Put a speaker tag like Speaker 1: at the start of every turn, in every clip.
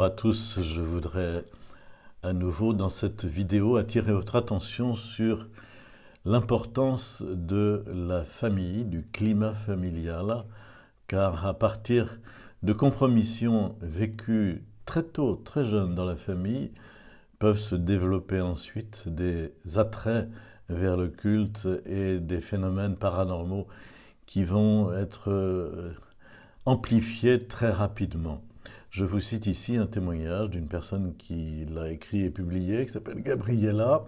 Speaker 1: à tous, je voudrais à nouveau dans cette vidéo attirer votre attention sur l'importance de la famille, du climat familial, car à partir de compromissions vécues très tôt, très jeune dans la famille, peuvent se développer ensuite des attraits vers le culte et des phénomènes paranormaux qui vont être amplifiés très rapidement. Je vous cite ici un témoignage d'une personne qui l'a écrit et publié, qui s'appelle Gabriella,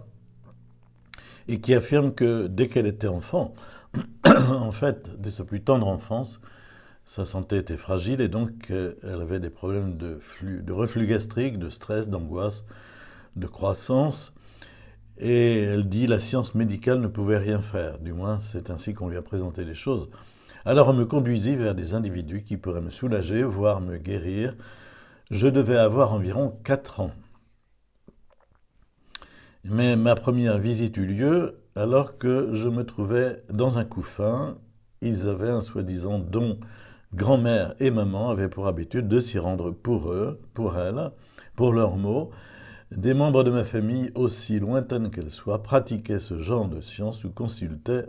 Speaker 1: et qui affirme que dès qu'elle était enfant, en fait, dès sa plus tendre enfance, sa santé était fragile et donc elle avait des problèmes de reflux gastrique, de stress, d'angoisse, de croissance. Et elle dit la science médicale ne pouvait rien faire, du moins c'est ainsi qu'on lui a présenté les choses. Alors on me conduisit vers des individus qui pourraient me soulager, voire me guérir. Je devais avoir environ 4 ans. Mais ma première visite eut lieu alors que je me trouvais dans un couffin. Ils avaient un soi-disant don. Grand-mère et maman avaient pour habitude de s'y rendre pour eux, pour elles, pour leurs mots. Des membres de ma famille, aussi lointaines qu'elles soient, pratiquaient ce genre de science ou consultaient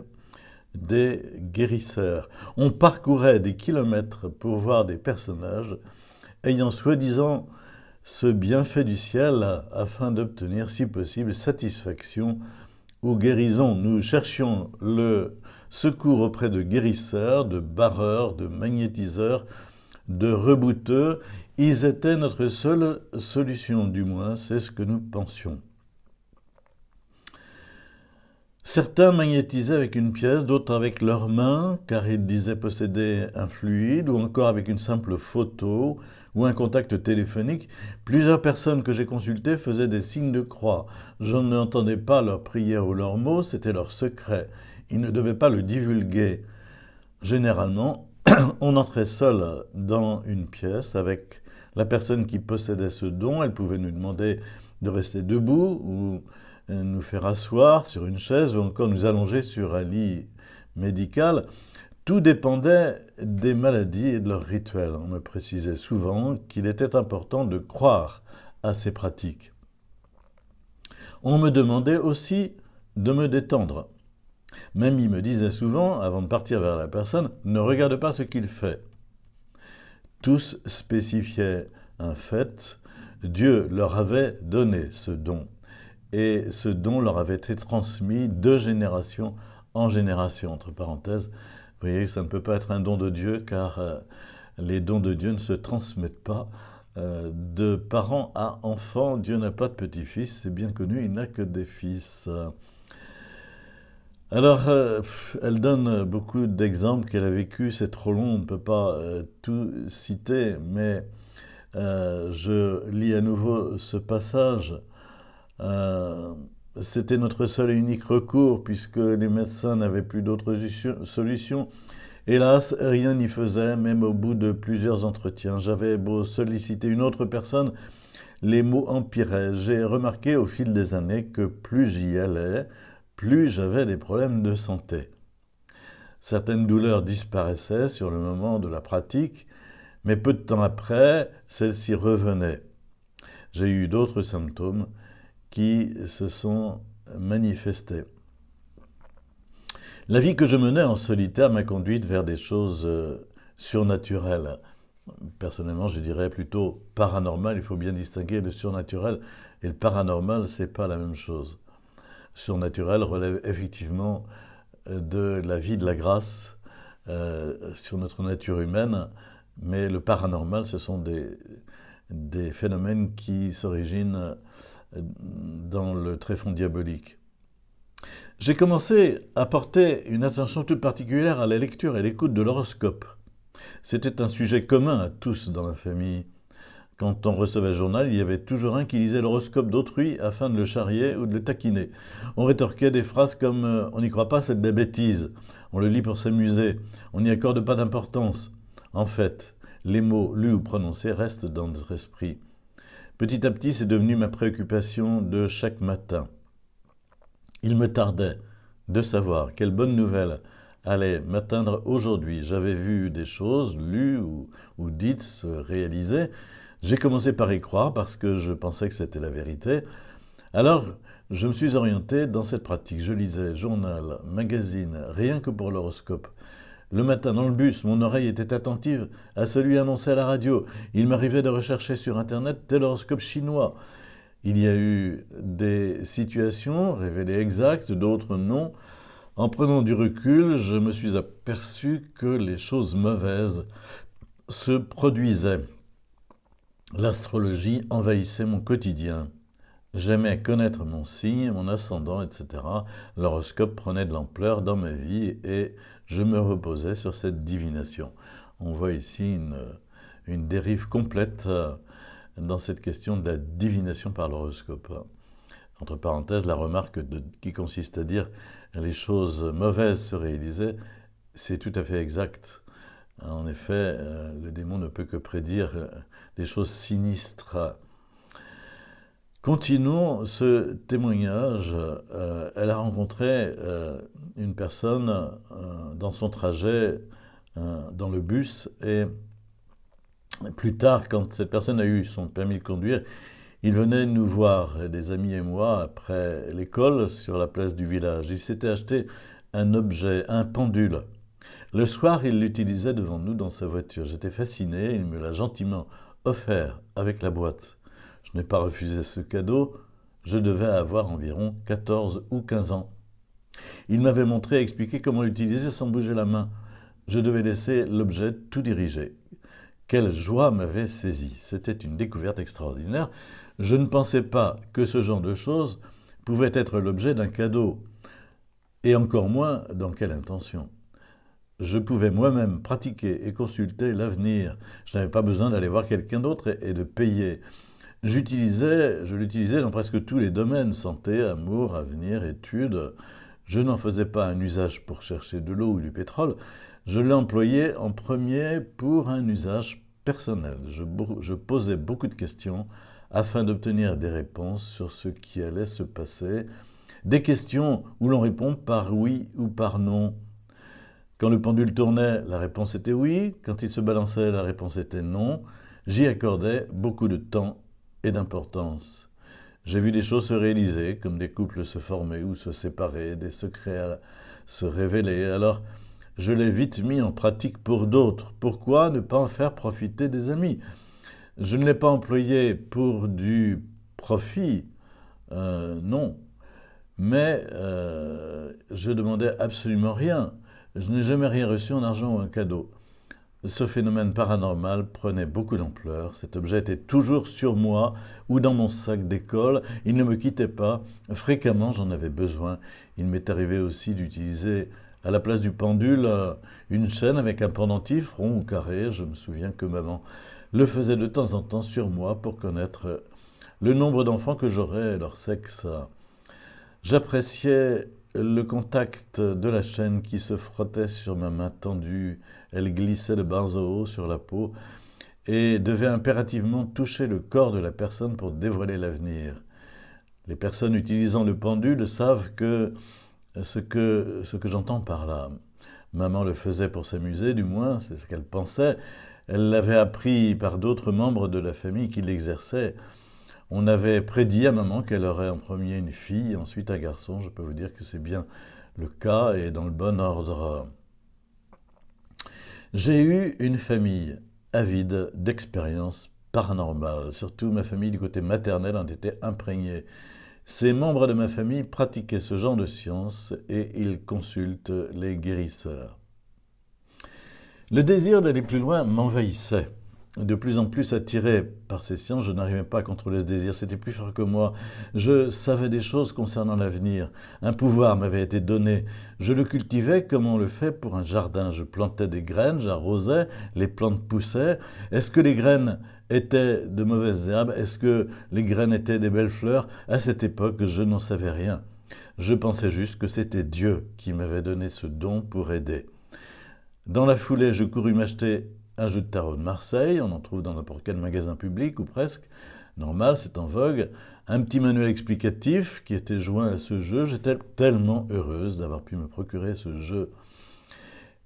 Speaker 1: des guérisseurs. On parcourait des kilomètres pour voir des personnages ayant soi-disant ce bienfait du ciel afin d'obtenir, si possible, satisfaction ou guérison. Nous cherchions le secours auprès de guérisseurs, de barreurs, de magnétiseurs, de rebouteux. Ils étaient notre seule solution, du moins, c'est ce que nous pensions. Certains magnétisaient avec une pièce, d'autres avec leurs mains, car ils disaient posséder un fluide, ou encore avec une simple photo, ou un contact téléphonique. Plusieurs personnes que j'ai consultées faisaient des signes de croix. Je n'entendais pas leurs prières ou leurs mots, c'était leur secret. Ils ne devaient pas le divulguer. Généralement, on entrait seul dans une pièce avec la personne qui possédait ce don. Elle pouvait nous demander de rester debout ou nous faire asseoir sur une chaise ou encore nous allonger sur un lit médical. Tout dépendait des maladies et de leurs rituels. On me précisait souvent qu'il était important de croire à ces pratiques. On me demandait aussi de me détendre. Même il me disait souvent, avant de partir vers la personne, « Ne regarde pas ce qu'il fait ». Tous spécifiaient un fait, Dieu leur avait donné ce don. Et ce don leur avait été transmis de génération en génération, entre parenthèses. Vous voyez, ça ne peut pas être un don de Dieu, car les dons de Dieu ne se transmettent pas de parents à enfants. Dieu n'a pas de petits-fils, c'est bien connu, il n'a que des fils. Alors, elle donne beaucoup d'exemples qu'elle a vécu, c'est trop long, on ne peut pas tout citer, mais je lis à nouveau ce passage. C'était notre seul et unique recours, puisque les médecins n'avaient plus d'autres solutions. Hélas, rien n'y faisait, même au bout de plusieurs entretiens. J'avais beau solliciter une autre personne, les maux empiraient. J'ai remarqué au fil des années que plus j'y allais, plus j'avais des problèmes de santé. Certaines douleurs disparaissaient sur le moment de la pratique, mais peu de temps après, celles-ci revenaient. J'ai eu d'autres symptômes qui se sont manifestés. La vie que je menais en solitaire m'a conduite vers des choses surnaturelles. Personnellement, je dirais plutôt paranormal. Il faut bien distinguer le surnaturel et le paranormal, c'est pas la même chose. Surnaturel relève effectivement de la vie de la grâce sur notre nature humaine, mais le paranormal, ce sont des phénomènes qui s'originent dans le tréfonds diabolique. J'ai commencé à porter une attention toute particulière à la lecture et l'écoute de l'horoscope. C'était un sujet commun à tous dans la famille. Quand on recevait le journal, il y avait toujours un qui lisait l'horoscope d'autrui afin de le charrier ou de le taquiner. On rétorquait des phrases comme « on n'y croit pas, c'est des bêtises »,« on le lit pour s'amuser »,« on n'y accorde pas d'importance ». En fait, les mots lus ou prononcés restent dans notre esprit. Petit à petit, c'est devenu ma préoccupation de chaque matin. Il me tardait de savoir quelle bonne nouvelle allait m'atteindre aujourd'hui. J'avais vu des choses lues ou dites se réaliser. J'ai commencé par y croire parce que je pensais que c'était la vérité. Alors, je me suis orienté dans cette pratique. Je lisais journal, magazine, rien que pour l'horoscope. Le matin, dans le bus, mon oreille était attentive à celui annoncé à la radio. Il m'arrivait de rechercher sur Internet tel horoscope chinois. Il y a eu des situations révélées exactes, d'autres non. En prenant du recul, je me suis aperçu que les choses mauvaises se produisaient. L'astrologie envahissait mon quotidien. J'aimais connaître mon signe, mon ascendant, etc. L'horoscope prenait de l'ampleur dans ma vie et je me reposais sur cette divination. On voit ici une dérive complète dans cette question de la divination par l'horoscope. Entre parenthèses, la remarque qui consiste à dire les choses mauvaises se réalisaient, c'est tout à fait exact. En effet, le démon ne peut que prédire des choses sinistres. Continuons ce témoignage. Elle a rencontré une personne dans son trajet dans le bus et plus tard, quand cette personne a eu son permis de conduire, il venait nous voir, des amis et moi, après l'école, sur la place du village. Il s'était acheté un objet, un pendule. Le soir, il l'utilisait devant nous dans sa voiture. J'étais fasciné, il me l'a gentiment offert avec la boîte. Je n'ai pas refusé ce cadeau, je devais avoir environ 14 ou 15 ans. Il m'avait montré et expliqué comment l'utiliser sans bouger la main. Je devais laisser l'objet tout diriger. Quelle joie m'avait saisi. C'était une découverte extraordinaire. Je ne pensais pas que ce genre de choses pouvait être l'objet d'un cadeau, et encore moins dans quelle intention. Je pouvais moi-même pratiquer et consulter l'avenir. Je n'avais pas besoin d'aller voir quelqu'un d'autre et de payer. Je l'utilisais dans presque tous les domaines, santé, amour, avenir, études. Je n'en faisais pas un usage pour chercher de l'eau ou du pétrole. Je l'employais en premier pour un usage personnel. Je posais beaucoup de questions afin d'obtenir des réponses sur ce qui allait se passer. Des questions où l'on répond par oui ou par non. Quand le pendule tournait, la réponse était oui. Quand il se balançait, la réponse était non. J'y accordais beaucoup de temps et d'importance. J'ai vu des choses se réaliser, comme des couples se former ou se séparer, des secrets se révéler. Alors, je l'ai vite mis en pratique pour d'autres. Pourquoi ne pas en faire profiter des amis? Je ne l'ai pas employé pour du profit, non. Mais je demandais absolument rien. Je n'ai jamais rien reçu en argent ou en cadeau. Ce phénomène paranormal prenait beaucoup d'ampleur. Cet objet était toujours sur moi ou dans mon sac d'école. Il ne me quittait pas. Fréquemment, j'en avais besoin. Il m'est arrivé aussi d'utiliser à la place du pendule une chaîne avec un pendentif, rond ou carré. Je me souviens que maman le faisait de temps en temps sur moi pour connaître le nombre d'enfants que j'aurais et leur sexe. J'appréciais le contact de la chaîne qui se frottait sur ma main tendue. Elle glissait de bas en haut sur la peau et devait impérativement toucher le corps de la personne pour dévoiler l'avenir. Les personnes utilisant le pendule savent ce que j'entends par là. Maman le faisait pour s'amuser, du moins, c'est ce qu'elle pensait. Elle l'avait appris par d'autres membres de la famille qui l'exerçaient. On avait prédit à maman qu'elle aurait en premier une fille, ensuite un garçon. Je peux vous dire que c'est bien le cas et dans le bon ordre. J'ai eu une famille avide d'expériences paranormales. Surtout ma famille du côté maternel en était imprégnée. Ces membres de ma famille pratiquaient ce genre de sciences et ils consultent les guérisseurs. Le désir d'aller plus loin m'envahissait. De plus en plus attiré par ces sciences, je n'arrivais pas à contrôler ce désir, c'était plus fort que moi. Je savais des choses concernant l'avenir. Un pouvoir m'avait été donné. Je le cultivais comme on le fait pour un jardin. Je plantais des graines, j'arrosais, les plantes poussaient. Est-ce que les graines étaient de mauvaises herbes? Est-ce que les graines étaient des belles fleurs? À cette époque, je n'en savais rien. Je pensais juste que c'était Dieu qui m'avait donné ce don pour aider. Dans la foulée, je courus m'acheter un jeu de tarot de Marseille, on en trouve dans n'importe quel magasin public ou presque, normal, c'est en vogue, un petit manuel explicatif qui était joint à ce jeu. J'étais tellement heureuse d'avoir pu me procurer ce jeu.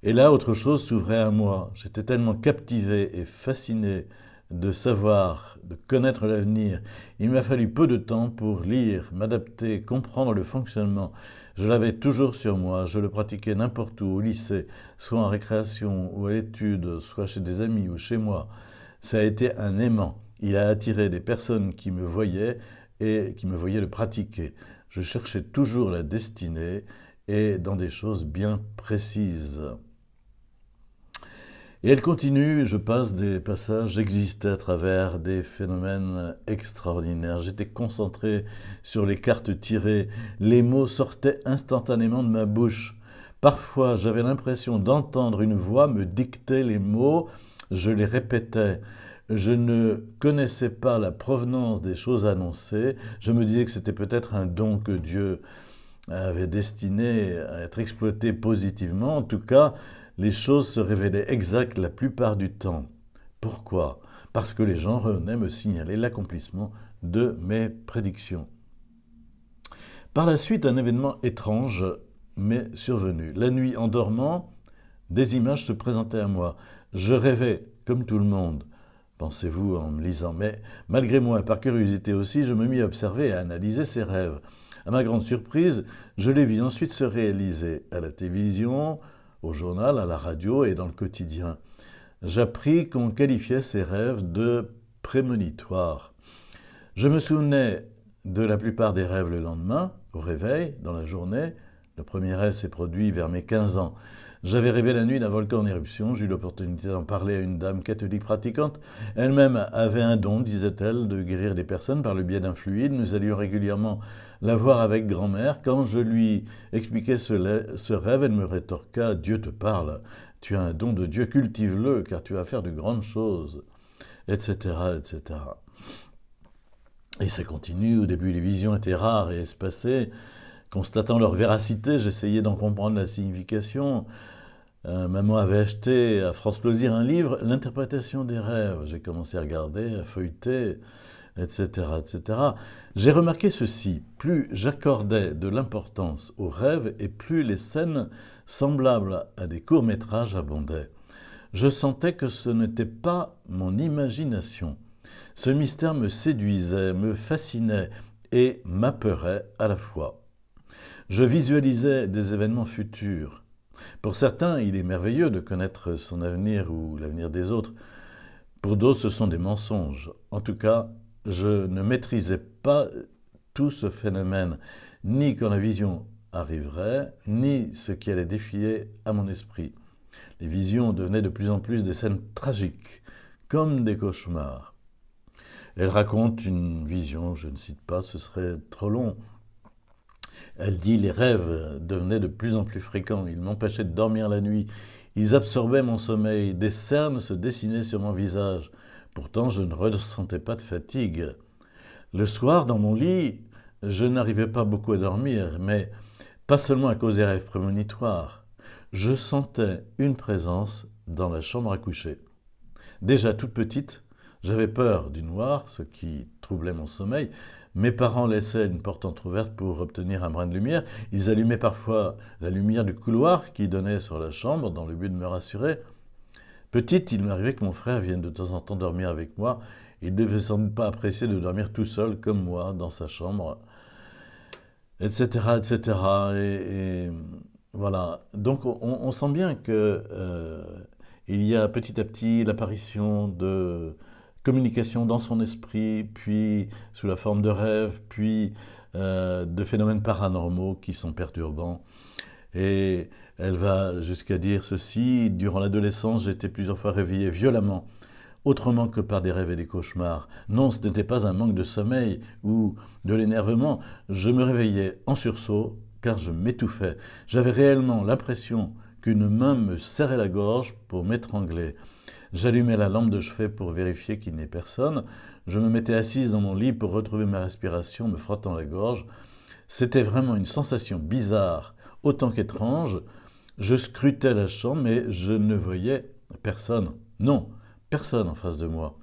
Speaker 1: Et là, autre chose s'ouvrait à moi. J'étais tellement captivé et fasciné de savoir, de connaître l'avenir. Il m'a fallu peu de temps pour lire, m'adapter, comprendre le fonctionnement. Je l'avais toujours sur moi, je le pratiquais n'importe où, au lycée, soit en récréation ou à l'étude, soit chez des amis ou chez moi. Ça a été un aimant. Il a attiré des personnes qui me voyaient et qui me voyaient le pratiquer. Je cherchais toujours la destinée et dans des choses bien précises. Et elle continue, je passe des passages, j'existais à travers des phénomènes extraordinaires. J'étais concentré sur les cartes tirées, les mots sortaient instantanément de ma bouche. Parfois, j'avais l'impression d'entendre une voix me dicter les mots, je les répétais. Je ne connaissais pas la provenance des choses annoncées, je me disais que c'était peut-être un don que Dieu avait destiné à être exploité positivement. En tout cas, les choses se révélaient exactes la plupart du temps. Pourquoi? Parce que les gens revenaient me signaler l'accomplissement de mes prédictions. Par la suite, un événement étrange m'est survenu. La nuit, en dormant, des images se présentaient à moi. Je rêvais, comme tout le monde, pensez-vous en me lisant. Mais malgré moi, par curiosité aussi, je me mis à observer et à analyser ces rêves. À ma grande surprise, je les vis ensuite se réaliser à la télévision, au journal, à la radio et dans le quotidien. J'appris qu'on qualifiait ces rêves de prémonitoires. Je me souvenais de la plupart des rêves le lendemain, au réveil, dans la journée. Le premier rêve s'est produit vers mes 15 ans. J'avais rêvé la nuit d'un volcan en éruption, j'ai eu l'opportunité d'en parler à une dame catholique pratiquante. Elle-même avait un don, disait-elle, de guérir des personnes par le biais d'un fluide. Nous allions régulièrement la voir avec grand-mère. Quand je lui expliquais ce rêve, elle me rétorqua « Dieu te parle, tu as un don de Dieu, cultive-le, car tu vas faire de grandes choses », etc., etc. Et ça continue, au début les visions étaient rares et espacées. Constatant leur véracité, j'essayais d'en comprendre la signification. Maman avait acheté à France Loisirs un livre, L'interprétation des rêves. J'ai commencé à regarder, à feuilleter, etc., etc. J'ai remarqué ceci, plus j'accordais de l'importance aux rêves et plus les scènes semblables à des courts-métrages abondaient. Je sentais que ce n'était pas mon imagination. Ce mystère me séduisait, me fascinait et m'apeurait à la fois. Je visualisais des événements futurs. Pour certains, il est merveilleux de connaître son avenir ou l'avenir des autres. Pour d'autres, ce sont des mensonges. En tout cas, je ne maîtrisais pas tout ce phénomène, ni quand la vision arriverait, ni ce qui allait défiler à mon esprit. Les visions devenaient de plus en plus des scènes tragiques, comme des cauchemars. Elle raconte une vision, je ne cite pas, ce serait trop long. Elle dit « Les rêves devenaient de plus en plus fréquents, ils m'empêchaient de dormir la nuit, ils absorbaient mon sommeil, des cernes se dessinaient sur mon visage. Pourtant, je ne ressentais pas de fatigue. Le soir, dans mon lit, je n'arrivais pas beaucoup à dormir, mais pas seulement à cause des rêves prémonitoires. Je sentais une présence dans la chambre à coucher. Déjà toute petite, j'avais peur du noir, ce qui troublait mon sommeil. Mes parents laissaient une porte entrouverte pour obtenir un brin de lumière. Ils allumaient parfois la lumière du couloir qui donnait sur la chambre dans le but de me rassurer. Petite, il m'arrivait que mon frère vienne de temps en temps dormir avec moi. Il ne devait sans doute pas apprécier de dormir tout seul comme moi dans sa chambre, etc., etc. Et voilà. Donc on sent bien que il y a petit à petit l'apparition de communication dans son esprit, puis sous la forme de rêves, puis de phénomènes paranormaux qui sont perturbants. Et elle va jusqu'à dire ceci: durant l'adolescence, j'ai été plusieurs fois réveillée violemment, autrement que par des rêves et des cauchemars. Non, ce n'était pas un manque de sommeil ou de l'énervement. Je me réveillais en sursaut car je m'étouffais. J'avais réellement l'impression qu'une main me serrait la gorge pour m'étrangler. J'allumais la lampe de chevet pour vérifier qu'il n'y ait personne. Je me mettais assise dans mon lit pour retrouver ma respiration, me frottant la gorge. C'était vraiment une sensation bizarre, autant qu'étrange. Je scrutais la chambre, mais je ne voyais personne. Non, personne en face de moi.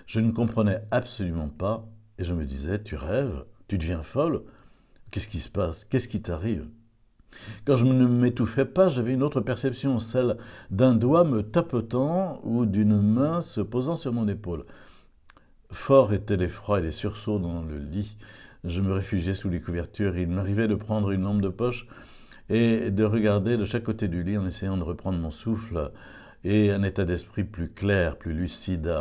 Speaker 1: Je ne comprenais absolument pas et je me disais « Tu rêves? Tu deviens folle? Qu'est-ce qui se passe? Qu'est-ce qui t'arrive ?» Quand je ne m'étouffais pas, j'avais une autre perception, celle d'un doigt me tapotant ou d'une main se posant sur mon épaule. Forts étaient l'effroi et les sursauts dans le lit. Je me réfugiais sous les couvertures. Il m'arrivait de prendre une lampe de poche et de regarder de chaque côté du lit en essayant de reprendre mon souffle et un état d'esprit plus clair, plus lucide.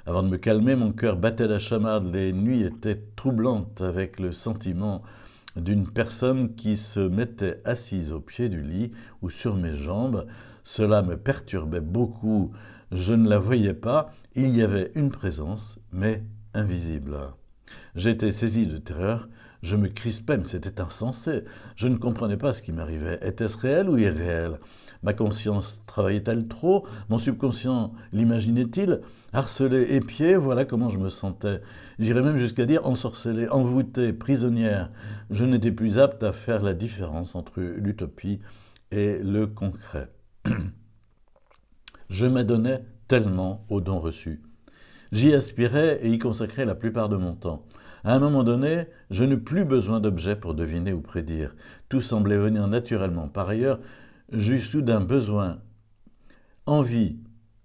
Speaker 1: Avant de me calmer, mon cœur battait la chamade. Les nuits étaient troublantes avec le sentiment d'une personne qui se mettait assise au pied du lit ou sur mes jambes. Cela me perturbait beaucoup. Je ne la voyais pas. Il y avait une présence, mais invisible. J'étais saisi de terreur. Je me crispais, mais c'était insensé. Je ne comprenais pas ce qui m'arrivait. Était-ce réel ou irréel? Ma conscience travaillait-elle trop? Mon subconscient l'imaginait-il? Harcelé, épié, voilà comment je me sentais. J'irais même jusqu'à dire ensorcelé, envoûté, prisonnière. Je n'étais plus apte à faire la différence entre l'utopie et le concret. Je m'adonnais tellement aux dons reçus. J'y aspirais et y consacrais la plupart de mon temps. À un moment donné, je n'eus plus besoin d'objets pour deviner ou prédire. Tout semblait venir naturellement. Par ailleurs, j'eus soudain besoin, envie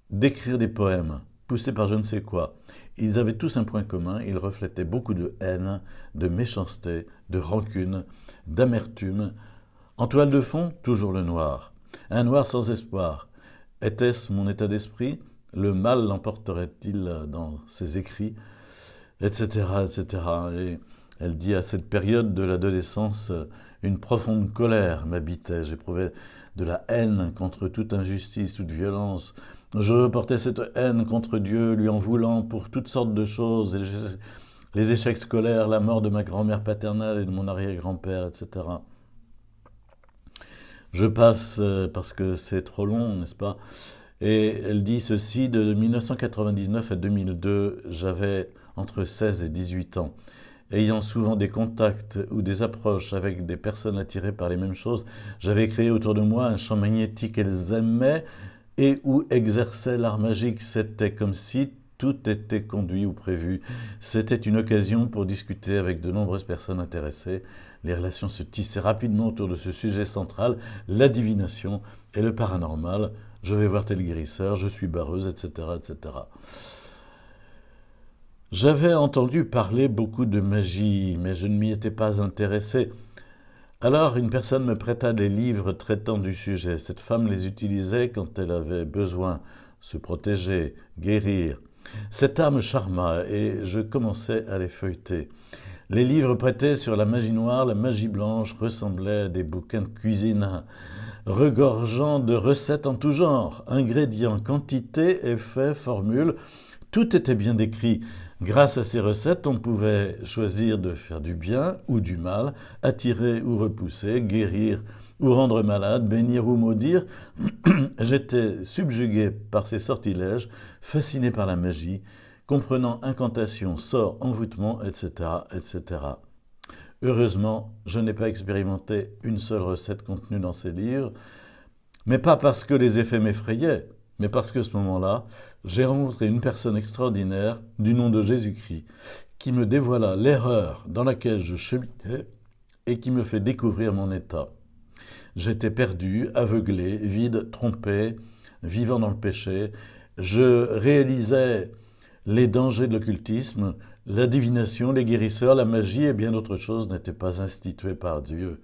Speaker 1: d'écrire des poèmes, poussés par je ne sais quoi. Ils avaient tous un point commun, ils reflétaient beaucoup de haine, de méchanceté, de rancune, d'amertume. En toile de fond, toujours le noir. Un noir sans espoir. Était-ce mon état d'esprit? Le mal l'emporterait-il dans ses écrits, etc., etc. Et elle dit, à cette période de l'adolescence, une profonde colère m'habitait. J'éprouvais de la haine contre toute injustice, toute violence. Je portais cette haine contre Dieu, lui en voulant pour toutes sortes de choses, les échecs scolaires, la mort de ma grand-mère paternelle et de mon arrière-grand-père, etc. Je passe parce que c'est trop long, n'est-ce pas? Et elle dit ceci, de 1999 à 2002, j'avais entre 16 et 18 ans. Ayant souvent des contacts ou des approches avec des personnes attirées par les mêmes choses, j'avais créé autour de moi un champ magnétique qu'elles aimaient et où exerçaient l'art magique. C'était comme si tout était conduit ou prévu. C'était une occasion pour discuter avec de nombreuses personnes intéressées. Les relations se tissaient rapidement autour de ce sujet central, la divination et le paranormal. Je vais voir tel guérisseur, je suis barreuse, etc., etc. J'avais entendu parler beaucoup de magie, mais je ne m'y étais pas intéressé. Alors, une personne me prêta des livres traitant du sujet. Cette femme les utilisait quand elle avait besoin, se protéger, guérir. Cet art me charma et je commençais à les feuilleter. Les livres prêtés sur la magie noire, la magie blanche ressemblaient à des bouquins de cuisine, regorgeant de recettes en tout genre, ingrédients, quantités, effets, formules. Tout était bien décrit. Grâce à ces recettes, on pouvait choisir de faire du bien ou du mal, attirer ou repousser, guérir ou rendre malade, bénir ou maudire. J'étais subjugué par ces sortilèges, fasciné par la magie, comprenant incantations, sorts, envoûtements, etc., etc. Heureusement, je n'ai pas expérimenté une seule recette contenue dans ces livres, mais pas parce que les effets m'effrayaient, mais parce que à ce moment-là, j'ai rencontré une personne extraordinaire du nom de Jésus-Christ qui me dévoila l'erreur dans laquelle je cheminais et qui me fait découvrir mon état. J'étais perdu, aveuglé, vide, trompé, vivant dans le péché. Je réalisais les dangers de l'occultisme, la divination, les guérisseurs, la magie et bien d'autres choses n'étaient pas instituées par Dieu.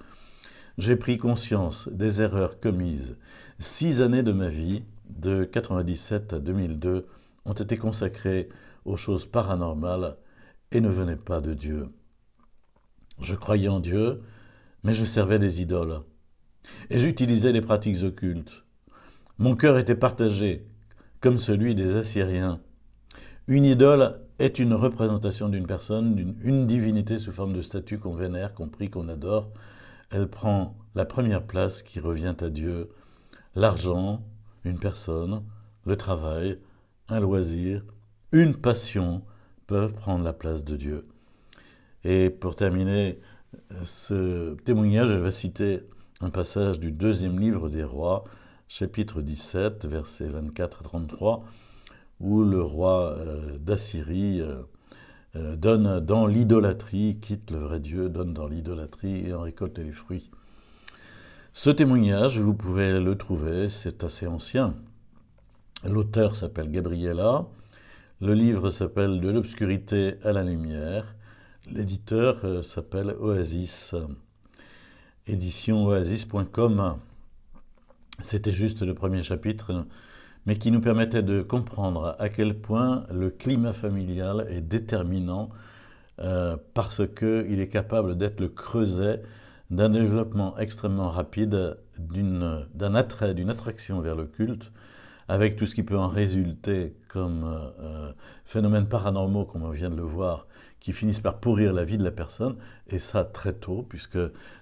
Speaker 1: J'ai pris conscience des erreurs commises. 6 années de ma vie, de 1997 à 2002, ont été consacrées aux choses paranormales et ne venaient pas de Dieu. Je croyais en Dieu, mais je servais des idoles. Et j'utilisais les pratiques occultes. Mon cœur était partagé, comme celui des Assyriens. Une idole est une représentation d'une personne, une divinité sous forme de statue qu'on vénère, qu'on prie, qu'on adore. Elle prend la première place qui revient à Dieu. L'argent, une personne, le travail, un loisir, une passion peuvent prendre la place de Dieu. Et pour terminer ce témoignage, je vais citer un passage du 2e livre des rois, chapitre 17, versets 24 à 33, où le roi d'Assyrie donne dans l'idolâtrie, quitte le vrai Dieu, donne dans l'idolâtrie et en récolte les fruits. Ce témoignage, vous pouvez le trouver, c'est assez ancien. L'auteur s'appelle Gabriela, Le livre s'appelle « De l'obscurité à la lumière ». L'éditeur s'appelle Oasis, édition oasis.com. C'était juste le premier chapitre, mais qui nous permettait de comprendre à quel point le climat familial est déterminant parce qu'il est capable d'être le creuset d'un développement extrêmement rapide, d'un attrait, d'une attraction vers le culte, avec tout ce qui peut en résulter comme phénomènes paranormaux, comme on vient de le voir, qui finissent par pourrir la vie de la personne, et ça très tôt, puisque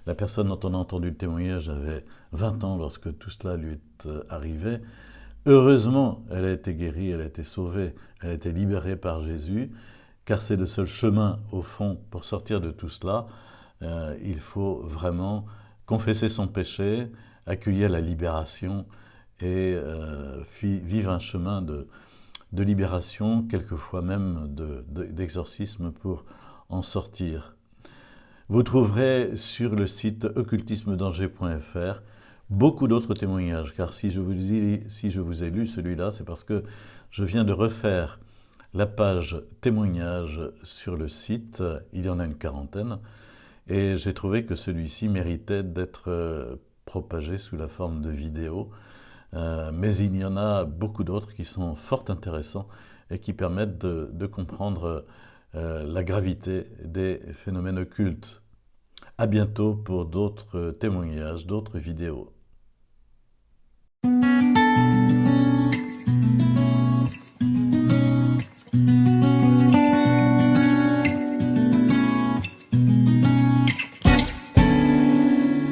Speaker 1: la personne dont on a entendu le témoignage avait 20 ans lorsque tout cela lui est arrivé. Heureusement, elle a été guérie, elle a été sauvée, elle a été libérée par Jésus, car c'est le seul chemin, au fond, pour sortir de tout cela. Il faut vraiment confesser son péché, accueillir la libération et vivre un chemin de libération, quelquefois même d'exorcisme pour en sortir. Vous trouverez sur le site occultismedanger.fr beaucoup d'autres témoignages, car si je vous ai lu celui-là, c'est parce que je viens de refaire la page témoignages sur le site, il y en a une quarantaine, et j'ai trouvé que celui-ci méritait d'être propagé sous la forme de vidéo, mais il y en a beaucoup d'autres qui sont fort intéressants et qui permettent de comprendre la gravité des phénomènes occultes. À bientôt pour d'autres témoignages, d'autres vidéos.